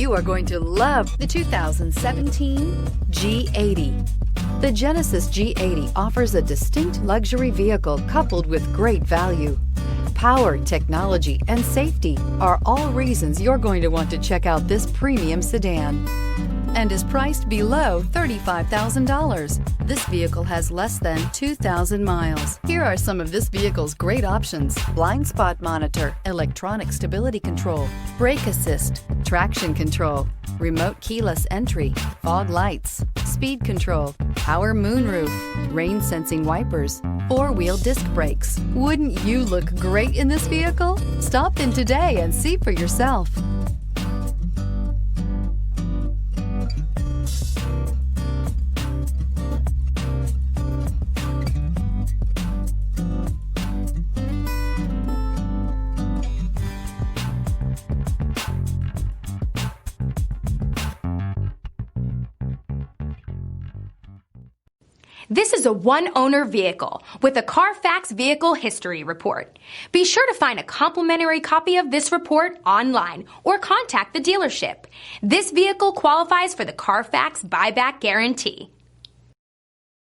You are going to love the 2017 G80. The Genesis G80 offers a distinct luxury vehicle coupled with great value. Power, technology, and safety are all reasons you're going to want to check out this premium sedan, and is priced below $35,000. This vehicle has less than 2,000 miles. Here are some of this vehicle's great options: blind spot monitor, electronic stability control, brake assist, traction control, remote keyless entry, fog lights, speed control, power moonroof, rain sensing wipers, four-wheel disc brakes. Wouldn't you look great in this vehicle? Stop in today and see for yourself. This is a one-owner vehicle with a CARFAX Vehicle History Report. Be sure to find a complimentary copy of this report online or contact the dealership. This vehicle qualifies for the CARFAX Buyback Guarantee.